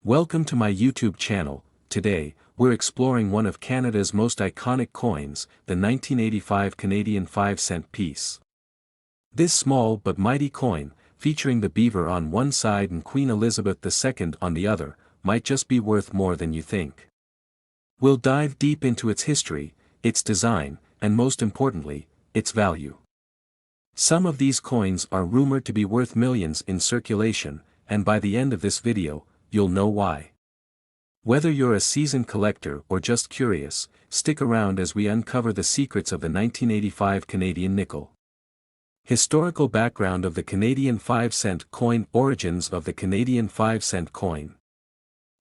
Welcome to my YouTube channel. Today, we're exploring one of Canada's most iconic coins, the 1985 Canadian 5-cent piece. This small but mighty coin, featuring the beaver on one side and Queen Elizabeth II on the other, might just be worth more than you think. We'll dive deep into its history, its design, and most importantly, its value. Some of these coins are rumored to be worth millions in circulation, and by the end of this video, you'll know why. Whether you're a seasoned collector or just curious, stick around as we uncover the secrets of the 1985 Canadian nickel. Historical background of the Canadian 5-cent coin. Origins of the Canadian 5-cent coin.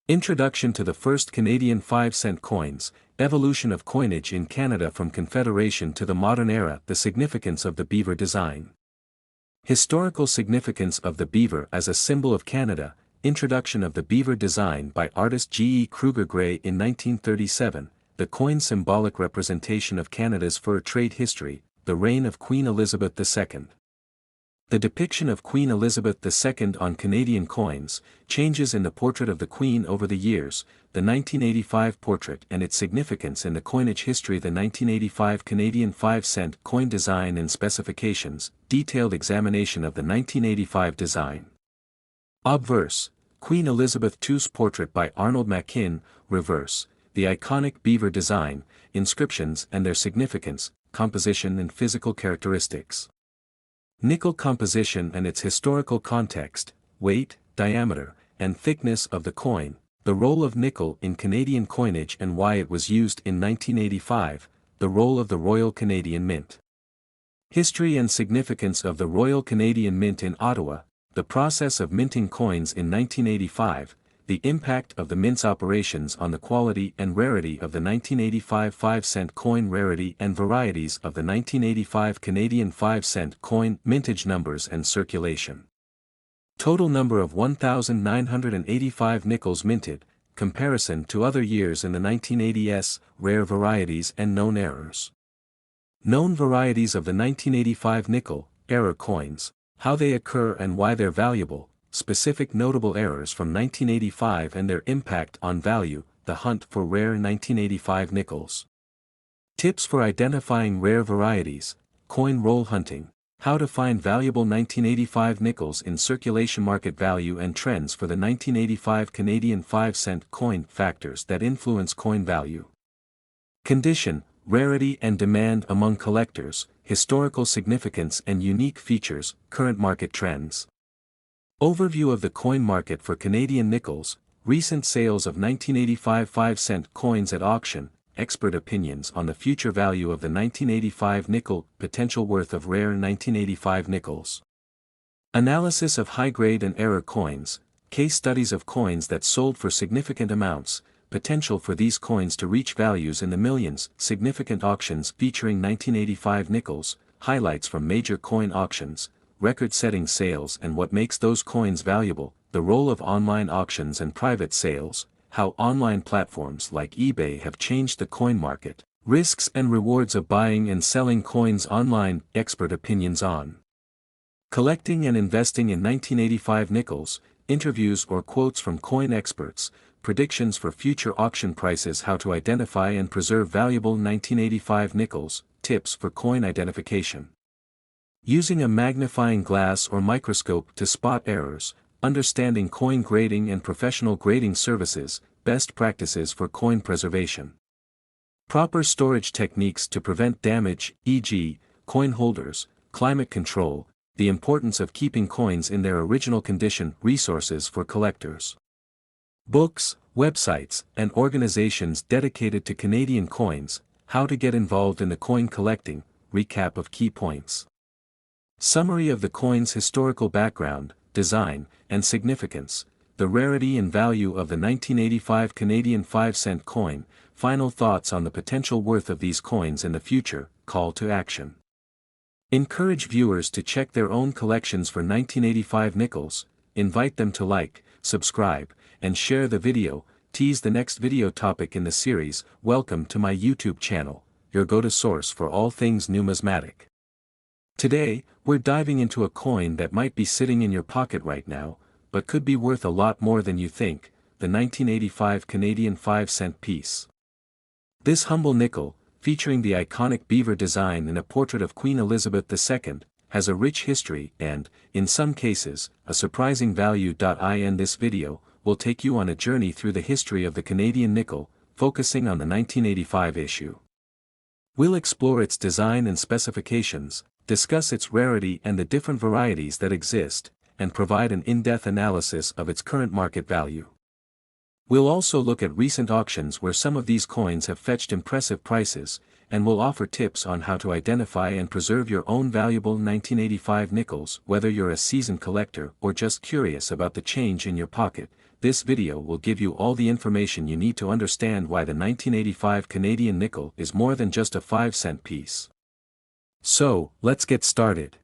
Introduction to the first Canadian 5-cent coins, evolution of coinage in Canada from Confederation to the modern era. The significance of the beaver design. Historical significance of the beaver as a symbol of Canada. Introduction of the beaver design by artist G. E. Kruger Gray in 1937, the coin's symbolic representation of Canada's fur trade history, the reign of Queen Elizabeth II. The depiction of Queen Elizabeth II on Canadian coins, changes in the portrait of the Queen over the years, the 1985 portrait and its significance in the coinage history. The 1985 Canadian 5-cent coin design and specifications, detailed examination of the 1985 design. Obverse, Queen Elizabeth II's portrait by Arnold Machin. Reverse, the iconic beaver design, inscriptions and their significance, composition and physical characteristics. Nickel composition and its historical context, weight, diameter, and thickness of the coin, the role of nickel in Canadian coinage and why it was used in 1985, the role of the Royal Canadian Mint. History and significance of the Royal Canadian Mint in Ottawa. The process of minting coins in 1985, the impact of the mint's operations on the quality and rarity of the 1985 5-cent coin. Rarity and varieties of the 1985 Canadian 5-cent coin. Mintage numbers and circulation. Total number of 1,985 nickels minted, comparison to other years in the 1980s. Rare varieties and known errors. Known varieties of the 1985 nickel error coins. How they occur and why they're valuable, specific notable errors from 1985 and their impact on value, the hunt for rare 1985 nickels. Tips for identifying rare varieties, coin roll hunting, how to find valuable 1985 nickels in circulation. Market value and trends for the 1985 Canadian 5-cent coin. Factors that influence coin value. Condition, rarity and demand among collectors, historical significance and unique features, current market trends. Overview of the coin market for Canadian nickels, recent sales of 1985 5-cent coins at auction, expert opinions on the future value of the 1985 nickel, potential worth of rare 1985 nickels. Analysis of high-grade and error coins, case studies of coins that sold for significant amounts, potential for these coins to reach values in the millions. Significant auctions featuring 1985 nickels, highlights from major coin auctions, record-setting sales and what makes those coins valuable, the role of online auctions and private sales, how online platforms like eBay have changed the coin market, risks and rewards of buying and selling coins online. Expert opinions on collecting and investing in 1985 nickels, interviews or quotes from coin experts, predictions for future auction prices. How to identify and preserve valuable 1985 nickels, tips for coin identification. Using a magnifying glass or microscope to spot errors, understanding coin grading and professional grading services, best practices for coin preservation. Proper storage techniques to prevent damage, e.g., coin holders, climate control, the importance of keeping coins in their original condition. Resources for collectors. Books, websites, and organizations dedicated to Canadian coins, how to get involved in the coin collecting, recap of key points. Summary of the coin's historical background, design, and significance, the rarity and value of the 1985 Canadian 5-cent coin, final thoughts on the potential worth of these coins in the future, call to action. Encourage viewers to check their own collections for 1985 nickels, invite them to like, subscribe, and share the video. Tease the next video topic in the series. Welcome to my YouTube channel, your go-to source for all things numismatic. Today, we're diving into a coin that might be sitting in your pocket right now, but could be worth a lot more than you think, the 1985 Canadian 5-cent piece. This humble nickel, featuring the iconic beaver design and a portrait of Queen Elizabeth II, has a rich history and, in some cases, a surprising value. In this video, we'll take you on a journey through the history of the Canadian nickel, focusing on the 1985 issue. We'll explore its design and specifications, discuss its rarity and the different varieties that exist, and provide an in-depth analysis of its current market value. We'll also look at recent auctions where some of these coins have fetched impressive prices, and we'll offer tips on how to identify and preserve your own valuable 1985 nickels. Whether you're a seasoned collector or just curious about the change in your pocket, this video will give you all the information you need to understand why the 1985 Canadian nickel is more than just a 5-cent piece. So, let's get started.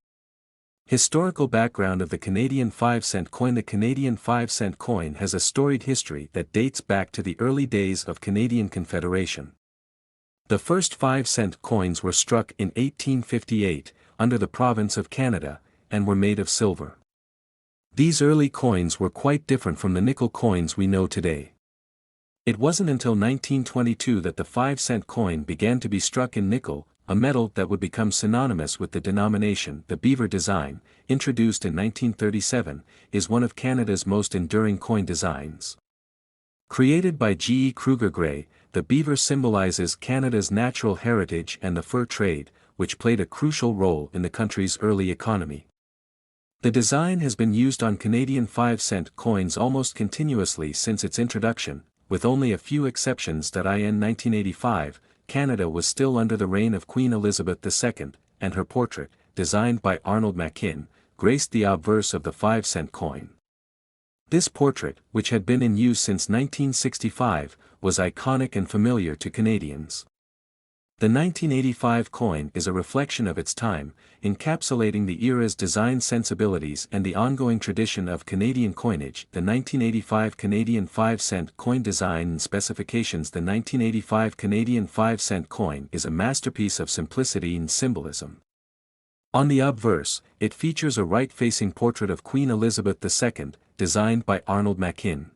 Historical background of the Canadian 5-cent coin. The Canadian 5-cent coin has a storied history that dates back to the early days of Canadian Confederation. The first 5-cent coins were struck in 1858, under the province of Canada, and were made of silver. These early coins were quite different from the nickel coins we know today. It wasn't until 1922 that the 5-cent coin began to be struck in nickel, a metal that would become synonymous with the denomination. The beaver design, introduced in 1937, is one of Canada's most enduring coin designs. Created by G. E. Kruger Gray, the beaver symbolizes Canada's natural heritage and the fur trade, which played a crucial role in the country's early economy. The design has been used on Canadian 5-cent coins almost continuously since its introduction, with only a few exceptions. In 1985, Canada was still under the reign of Queen Elizabeth II, and her portrait, designed by Arnold Machin, graced the obverse of the 5-cent coin. This portrait, which had been in use since 1965, was iconic and familiar to Canadians. The 1985 coin is a reflection of its time, encapsulating the era's design sensibilities and the ongoing tradition of Canadian coinage. The 1985 Canadian 5-cent coin design and specifications. The 1985 Canadian 5-cent coin is a masterpiece of simplicity and symbolism. On the obverse, it features a right-facing portrait of Queen Elizabeth II, designed by Arnold Machin.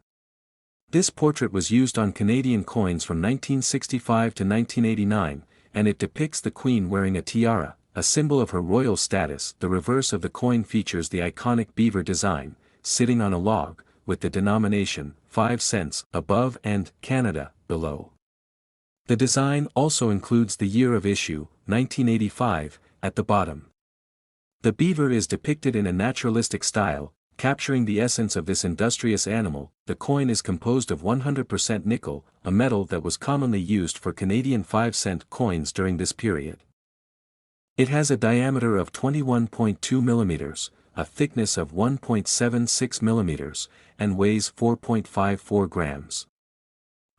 This portrait was used on Canadian coins from 1965 to 1989, and it depicts the Queen wearing a tiara, a symbol of her royal status. The reverse of the coin features the iconic beaver design, sitting on a log, with the denomination, 5 cents, above and Canada, below. The design also includes the year of issue, 1985, at the bottom. The beaver is depicted in a naturalistic style, capturing the essence of this industrious animal. The coin is composed of 100% nickel, a metal that was commonly used for Canadian 5-cent coins during this period. It has a diameter of 21.2 mm, a thickness of 1.76 mm, and weighs 4.54 grams.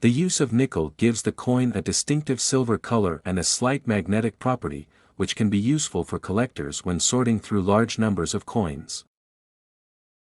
The use of nickel gives the coin a distinctive silver color and a slight magnetic property, which can be useful for collectors when sorting through large numbers of coins.